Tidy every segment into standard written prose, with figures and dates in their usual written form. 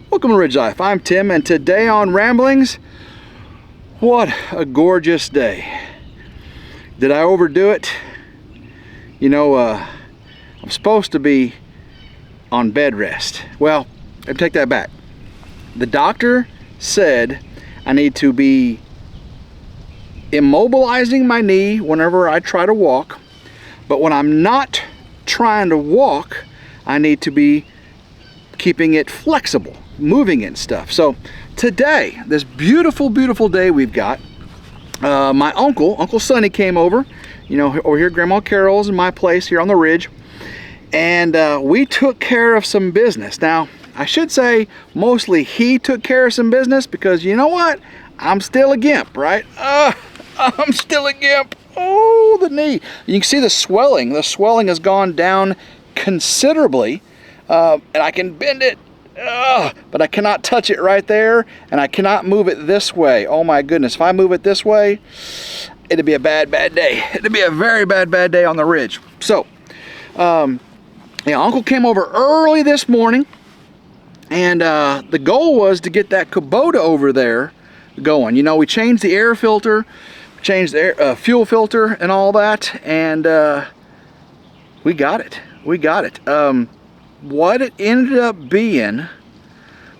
Welcome to RidgeLife. I'm Tim, and today on Ramblings, what a gorgeous day. Did I overdo it? You know, I'm supposed to be on bed rest. Well, I take that back. The doctor said I need to be immobilizing my knee whenever I try to walk, but when I'm not trying to walk, I need to be keeping it flexible, moving and stuff. So today, this beautiful, beautiful day we've got, my Uncle Sonny came over, you know, over here at Grandma Carol's in my place here on the ridge, and we took care of some business. Now, I should say mostly he took care of some business because you know what? I'm still a gimp, right? I'm still a gimp. Oh, the knee. You can see the swelling. The swelling has gone down considerably, and I can bend it, but I cannot touch it right there, and I cannot move it this way. Oh my goodness, if I move it this way, it'd be a bad day. It'd be a very bad day on the ridge. So, yeah, Uncle came over early this morning, and the goal was to get that Kubota over there going. You know, we changed the air filter, changed the air, fuel filter and all that, and we got it. What it ended up being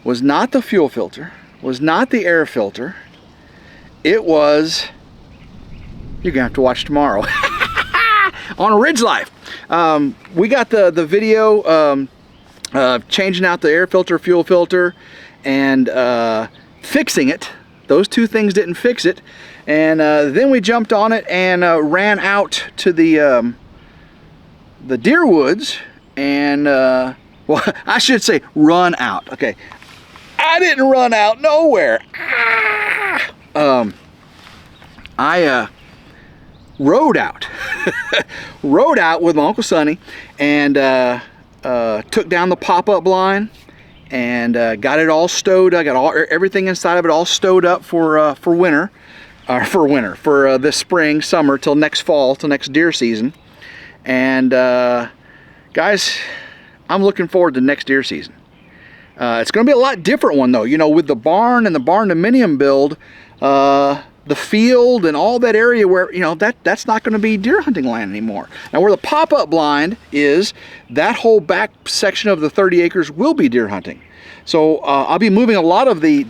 was not the fuel filter, was not the air filter. It was, you're gonna have to watch tomorrow on RidgeLife. We got the video changing out the air filter, fuel filter, and fixing it. Those two things didn't fix it, and then we jumped on it and ran out to the deer woods, and well, I should say run out. Okay, I didn't run out nowhere. I rode out, rode out with my Uncle Sonny, and took down the pop-up blind and got it all stowed. I got everything inside of it all stowed up for winter, for this spring, summer, till next fall, till next deer season. And guys, I'm looking forward to next deer season. It's going to be a lot different one though. You know, with the barn and the barn dominium build, the field and all that area where, you know, that's not going to be deer hunting land anymore. Now where the pop-up blind is, that whole back section of the 30 acres will be deer hunting. So I'll be moving a lot of the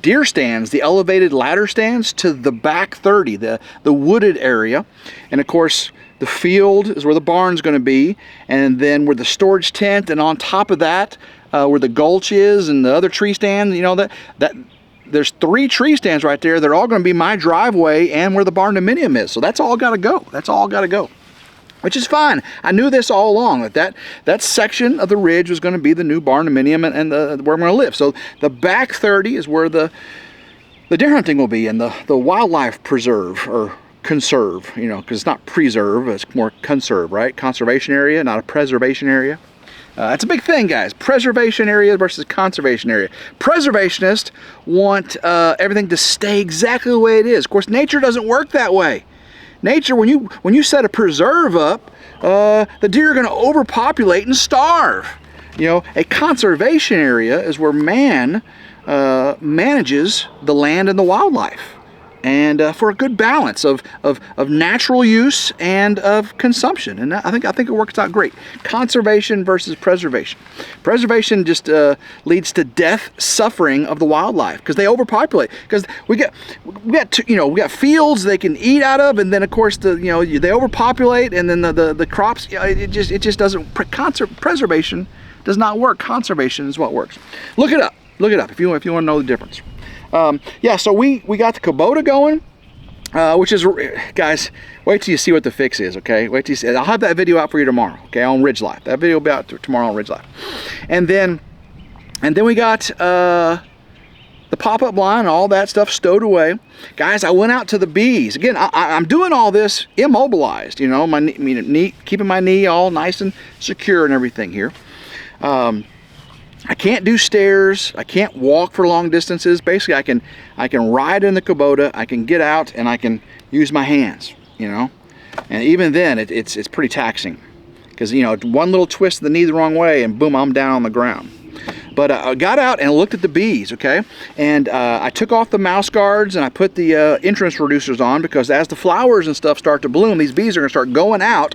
deer stands, the elevated ladder stands, to the back 30, the wooded area. And of course, the field is where the barn's going to be, and then where the storage tent, and on top of that, where the gulch is and the other tree stand, you know, that there's 3 tree stands right there. They're all going to be my driveway and where the barn dominium is. So that's all got to go. That's all got to go, which is fine. I knew this all along, that section of the ridge was going to be the new barn dominium and where I'm going to live. So the back 30 is where the deer hunting will be, and the wildlife preserve, or conserve, you know, because it's not preserve, it's more conserve, right? Conservation area, not a preservation area. It's a big thing, guys. Preservation area versus conservation area. Preservationists want everything to stay exactly the way it is. Of course, nature doesn't work that way. Nature, when you set a preserve up, the deer are going to overpopulate and starve. You know, a conservation area is where man manages the land and the wildlife, and for a good balance of natural use and of consumption. And I think it works out great. Conservation versus preservation. Preservation just leads to death, suffering of the wildlife because they overpopulate. Because we got fields they can eat out of, and then of course they overpopulate, and then the crops. It just doesn't. Preservation does not work. Conservation is what works. Look it up. Look it up if you want to know the difference. Yeah, so we got the Kubota going, which is, guys, wait till you see what the fix is, okay? Wait till you see. I'll have that video out for you tomorrow, okay, on RidgeLife. That video will be out tomorrow on RidgeLife. And then we got the pop-up blind and all that stuff stowed away. Guys, I went out to the bees. Again, I'm doing all this immobilized, you know, my knee, keeping my knee all nice and secure and everything here. I can't do stairs. I can't walk for long distances. Basically, I can ride in the Kubota. I can get out and I can use my hands, you know. And even then, it's pretty taxing because, you know, one little twist of the knee the wrong way and boom, I'm down on the ground. But I got out and looked at the bees, okay? And I took off the mouse guards and I put the entrance reducers on, because as the flowers and stuff start to bloom, these bees are gonna start going out,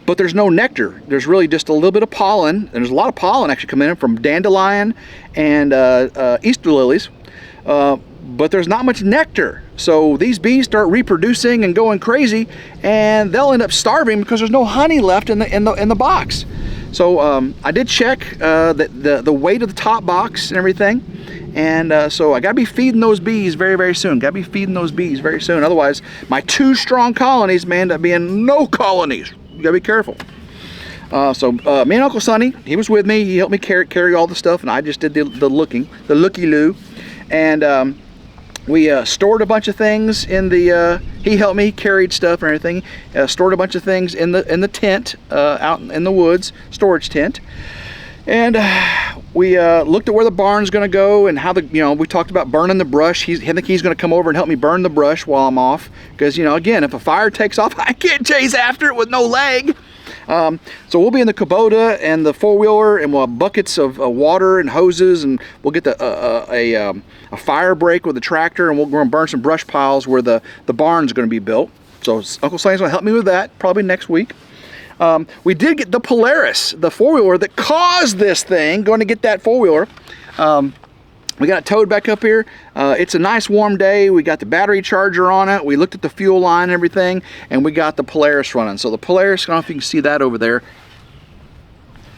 but there's no nectar. There's really just a little bit of pollen. And there's a lot of pollen actually coming in from dandelion and Easter lilies, but there's not much nectar. So these bees start reproducing and going crazy, and they'll end up starving because there's no honey left in the box. So I did check the weight of the top box and everything, and so I gotta be feeding those bees very, very soon. Gotta be feeding those bees very soon. Otherwise, my 2 strong colonies may end up being no colonies. You gotta be careful. So me and Uncle Sonny, he was with me. He helped me carry all the stuff, and I just did the looky-loo. And we stored a bunch of things in the, he helped me, carried stuff and everything, stored a bunch of things in the tent, out in the woods, storage tent. And we looked at where the barn's gonna go and how we talked about burning the brush. I think he's gonna come over and help me burn the brush while I'm off. Because, again, if a fire takes off, I can't chase after it with no leg. So we'll be in the Kubota and the 4-wheeler, and we'll have buckets of water and hoses, and we'll get a fire break with the tractor, and we're going to burn some brush piles where the barn's going to be built. So Uncle Sonny's going to help me with that probably next week. We did get the Polaris, the 4-wheeler that caused this thing, going to get that 4-wheeler. We got it towed back up here. It's a nice warm day. We got the battery charger on it. We looked at the fuel line and everything, and we got the Polaris running. So the Polaris, I don't know if you can see that over there.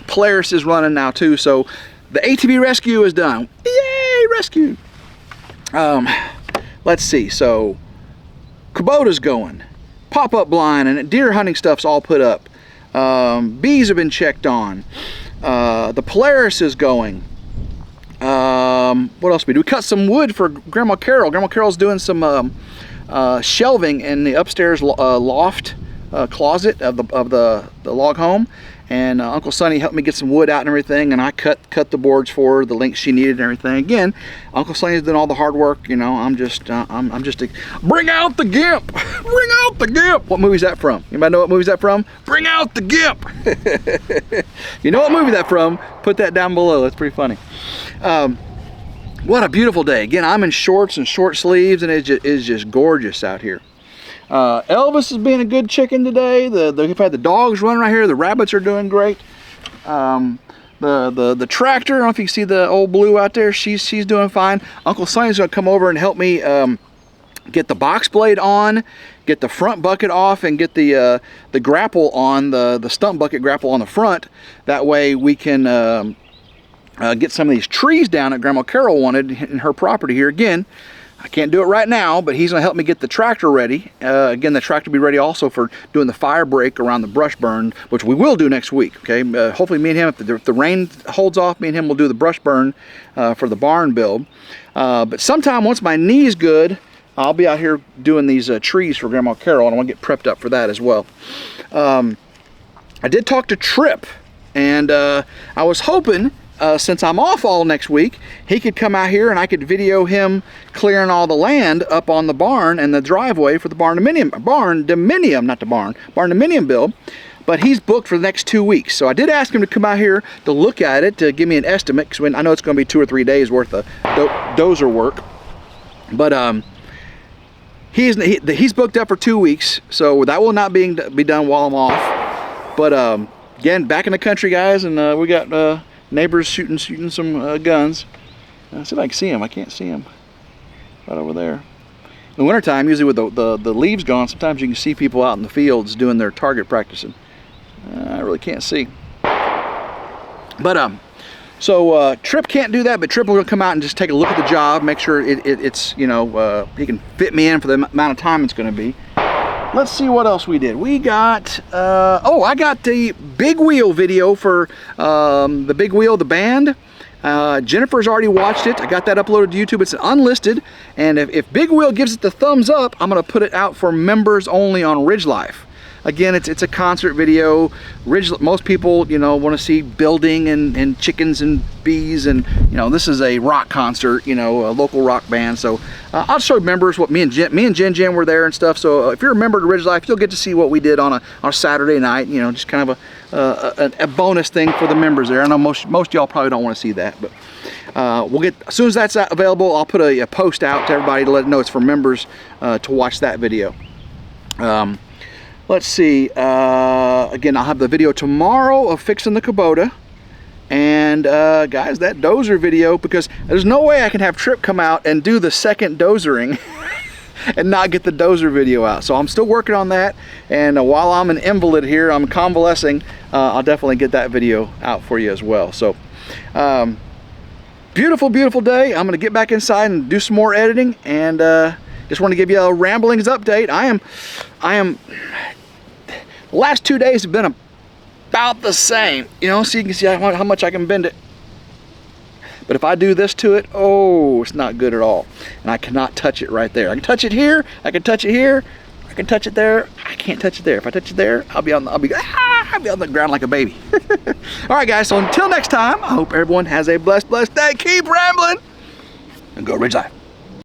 Polaris is running now too. So the ATV rescue is done. Yay, rescue. Let's see. So Kubota's going. Pop-up blind and deer hunting stuff's all put up. Bees have been checked on. The Polaris is going. What else we do? We cut some wood for Grandma Carol. Grandma Carol's doing some shelving in the upstairs loft closet of the log home, and Uncle Sonny helped me get some wood out and everything, and I cut the boards for her, the length she needed and everything. Again, Uncle Sonny's doing all the hard work. I'm just bring out the Gimp. Bring out the Gimp. What movie's that from? Anybody know what movie's that from? Bring out the Gimp. You know what movie that from? Put that down below. That's pretty funny. What a beautiful day. Again, I'm in shorts and short sleeves, and it is just gorgeous out here. Elvis is being a good chicken today. We've had the dogs running right here. The rabbits are doing great. The tractor, I don't know if you can see the old blue out there. She's doing fine. Uncle Sonny's gonna come over and help me get the box blade on, get the front bucket off, and get the grapple on, the stump bucket grapple on the front. That way we can get some of these trees down that Grandma Carol wanted in her property here. Again, I can't do it right now, but he's gonna help me get the tractor ready. Again, the tractor will be ready also for doing the fire break around the brush burn, which we will do next week, okay? Hopefully me and him, if the rain holds off, me and him will do the brush burn for the barn build. But sometime once my knee's good, I'll be out here doing these trees for Grandma Carol, and I wanna get prepped up for that as well. I did talk to Trip, and I was hoping, since I'm off all next week, he could come out here and I could video him clearing all the land up on the barn and the driveway for the barn dominium build. But he's booked for the next 2 weeks. So I did ask him to come out here to look at it, to give me an estimate, because I know it's going to be 2 or 3 days worth of dozer work. But he's booked up for 2 weeks, so that will not be done while I'm off. But again, back in the country, guys, and we got neighbors shooting some guns. Let's see if I can see him. I can't see him. Right over there. In the wintertime, usually with the leaves gone, sometimes you can see people out in the fields doing their target practicing. I really can't see. But so Trip can't do that, but Trip will come out and just take a look at the job, make sure it's he can fit me in for the amount of time it's going to be. Let's see what else we did. We got, I got the Big Wheel video for the Big Wheel, the band. Jennifer's already watched it. I got that uploaded to YouTube. It's unlisted. And if Big Wheel gives it the thumbs up, I'm going to put it out for members only on RidgeLife. again, it's a concert video. Most people, you know, want to see building and chickens and bees, and you know, this is a rock concert, you know, a local rock band. So I'll show members what me and Jen were there and stuff. So if you're a member of RidgeLife, you'll get to see what we did on a Saturday night. You know, just kind of a bonus thing for the members there. I know most of y'all probably don't want to see that, but we'll get, as soon as that's available, I'll put a post out to everybody to let them know it's for members to watch that video. Let's see, again, I'll have the video tomorrow of fixing the Kubota. And guys, that dozer video, because there's no way I can have Trip come out and do the second dozering and not get the dozer video out. So I'm still working on that, and while I'm an invalid here, I'm convalescing, I'll definitely get that video out for you as well. So beautiful day. I'm gonna get back inside and do some more editing, and just want to give you a Ramblings update. I am the last 2 days have been about the same, you know, so you can see how much I can bend it. But if I do this to it, oh, it's not good at all. And I cannot touch it right there. I can touch it here, I can touch it here, I can touch it there, I can't touch it there. If I touch it there, I'll be on the ground like a baby. All right, guys, so until next time, I hope everyone has a blessed day. Keep rambling and go RidgeLife.